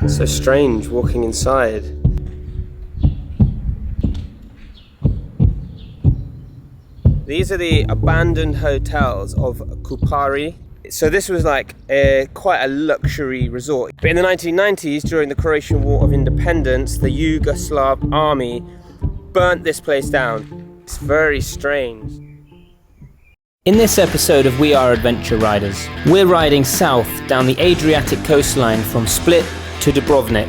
So strange walking inside. These are the abandoned hotels of Kupari. So this was like quite a luxury resort. But in the 1990s, during the Croatian War of Independence, the Yugoslav army burnt this place down. It's very strange. In this episode of We Are Adventure Riders, we're riding south down the Adriatic coastline from Split to Dubrovnik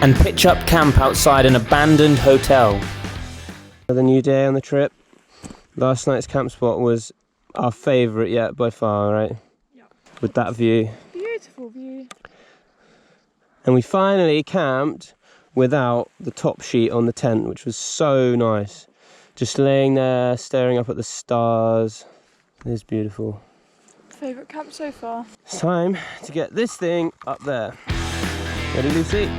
and pitch up camp outside an abandoned hotel. Another new day on the trip. Last night's camp spot was our favourite yet by far, right? Yeah. With that view. Beautiful view. And we finally camped without the top sheet on the tent, which was so nice. Just laying there, staring up at the stars. It is beautiful. Favourite camp so far? It's time to get this thing up there. Ready, Lucy?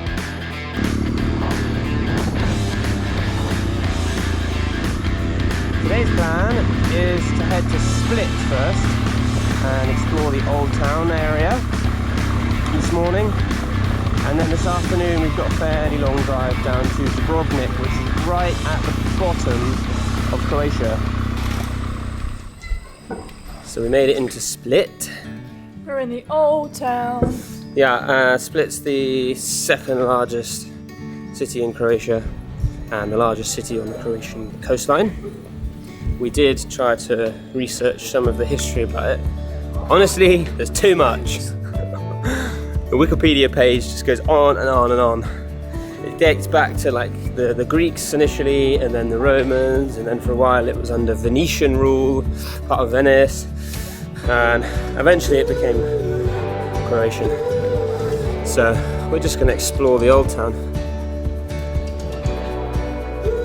Today's plan is to head to Split first and explore the old town area this morning. And then this afternoon we've got a fairly long drive down to Dubrovnik, which is right at the bottom of Croatia. So we made it into Split. We're in the old town. Yeah, Split's the second largest city in Croatia and the largest city on the Croatian coastline. We did try to research some of the history about it. Honestly, there's too much. The Wikipedia page just goes on and on and on. It dates back to like the Greeks initially, and then the Romans, and then for a while it was under Venetian rule, part of Venice, and eventually it became Croatian. So we're just going to explore the old town.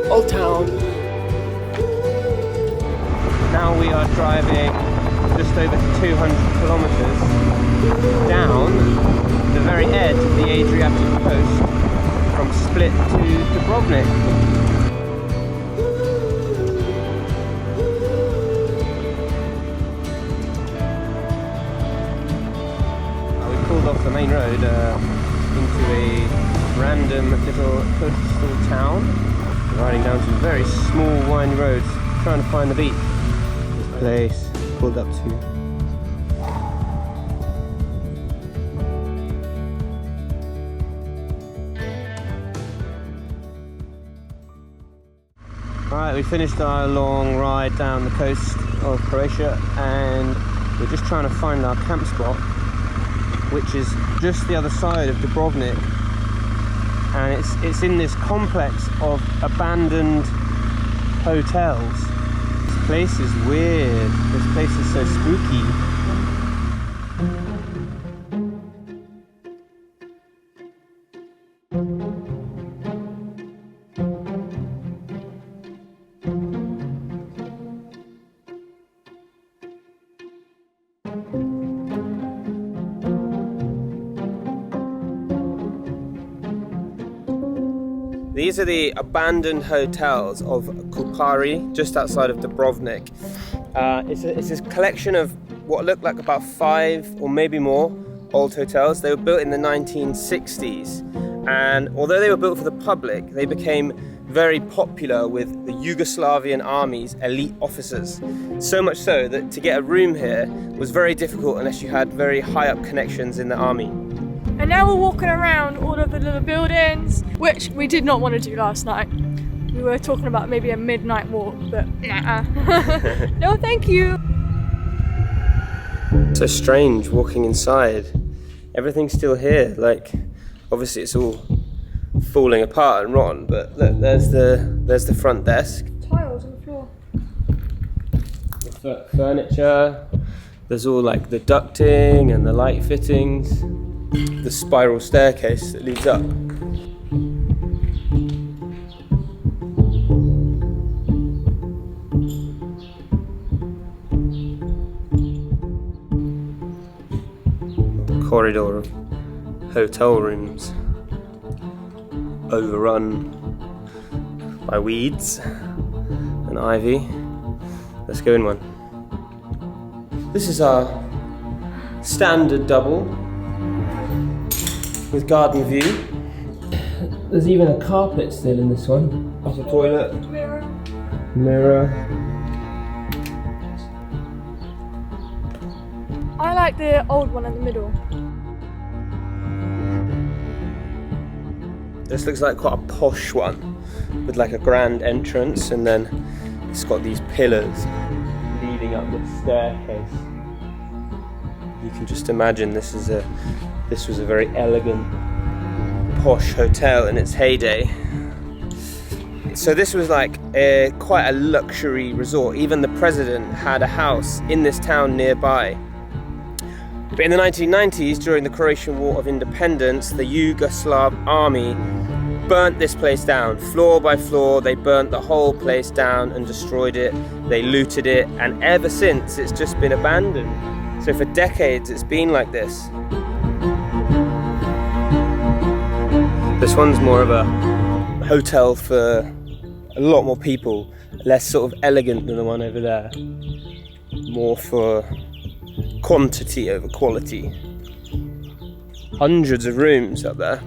Old town. Now we are driving just over 200 kilometers down the very edge of the Adriatic coast from Split to Dubrovnik. We pulled off the main road into a random little coastal town, riding down some very small windy roads, trying to find the beach. This place pulled up to. Alright, we finished our long ride down the coast of Croatia and we're just trying to find our camp spot, which is just the other side of Dubrovnik, and it's in this complex of abandoned hotels. This place is weird, this place is so spooky. These are the abandoned hotels of Kupari, just outside of Dubrovnik. It's a collection of what look like about 5 or maybe more old hotels. They were built in the 1960s, and although they were built for the public, they became very popular with the Yugoslavian army's elite officers. So much so that to get a room here was very difficult unless you had very high up connections in the army. And now we're walking around all of the little buildings, which we did not want to do last night. We were talking about maybe a midnight walk, but nah. No, thank you. So strange walking inside. Everything's still here. Like, obviously it's all falling apart and rotten, but look, there's the front desk. Tiles on the floor. The furniture. There's all like the ducting and the light fittings. The spiral staircase that leads up. Corridor of hotel rooms, overrun by weeds and ivy. Let's go in one. This is our standard double. with garden view. There's even a carpet still in this one. There's a toilet. Mirror. I like the old one in the middle. This looks like quite a posh one with like a grand entrance, and then it's got these pillars leading up this staircase. You can just imagine this was a very elegant, posh hotel in its heyday. So this was like quite a luxury resort. Even the president had a house in this town nearby. But in the 1990s, during the Croatian War of Independence, the Yugoslav army burnt this place down. Floor by floor, they burnt the whole place down and destroyed it. They looted it, and ever since, it's just been abandoned. So for decades, it's been like this. This one's more of a hotel for a lot more people, less sort of elegant than the one over there. More for quantity over quality. Hundreds of rooms up there.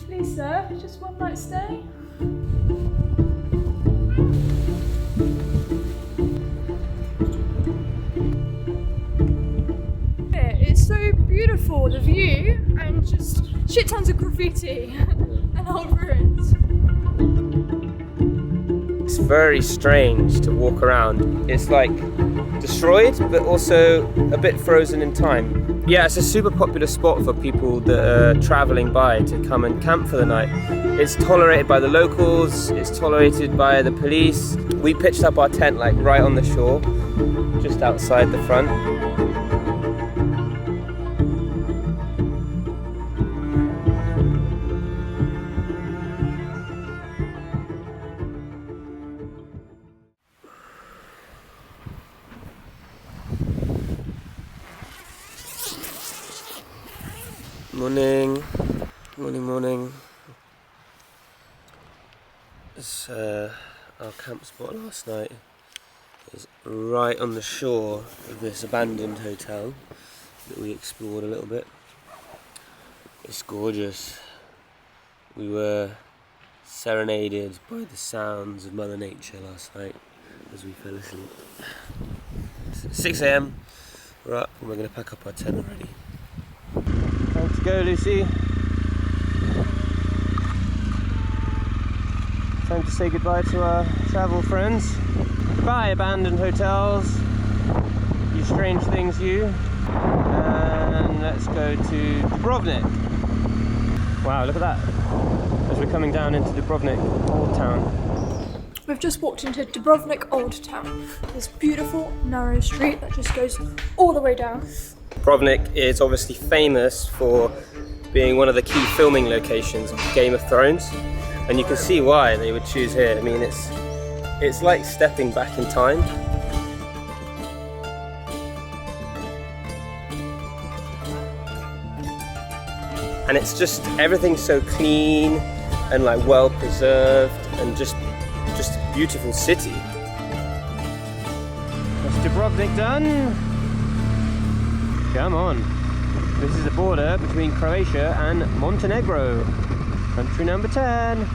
Please, sir, just one night stay. It's so beautiful, the view, and just shit tons of graffiti and old ruins. It's very strange to walk around. It's like destroyed, but also a bit frozen in time. Yeah, it's a super popular spot for people that are traveling by to come and camp for the night. It's tolerated by the locals, it's tolerated by the police. We pitched up our tent like right on the shore, just outside the front. Morning. This, our camp spot last night is right on the shore of this abandoned hotel that we explored a little bit. It's gorgeous. We were serenaded by the sounds of Mother Nature last night as we fell asleep. It's 6 AM, we're up and we're going to pack up our tent already. Time to go, Lucy. Time to say goodbye to our travel friends. Goodbye, abandoned hotels. You strange things, you. And let's go to Dubrovnik. Wow, look at that. As we're coming down into Dubrovnik Old Town. We've just walked into Dubrovnik Old Town. This beautiful, narrow street that just goes all the way down. Dubrovnik is obviously famous for being one of the key filming locations of Game of Thrones, and you can see why they would choose here. I mean, it's like stepping back in time. And it's just, everything's so clean and like well preserved and just a beautiful city. That's Dubrovnik done. Come on. This is the border between Croatia and Montenegro. Country number 10.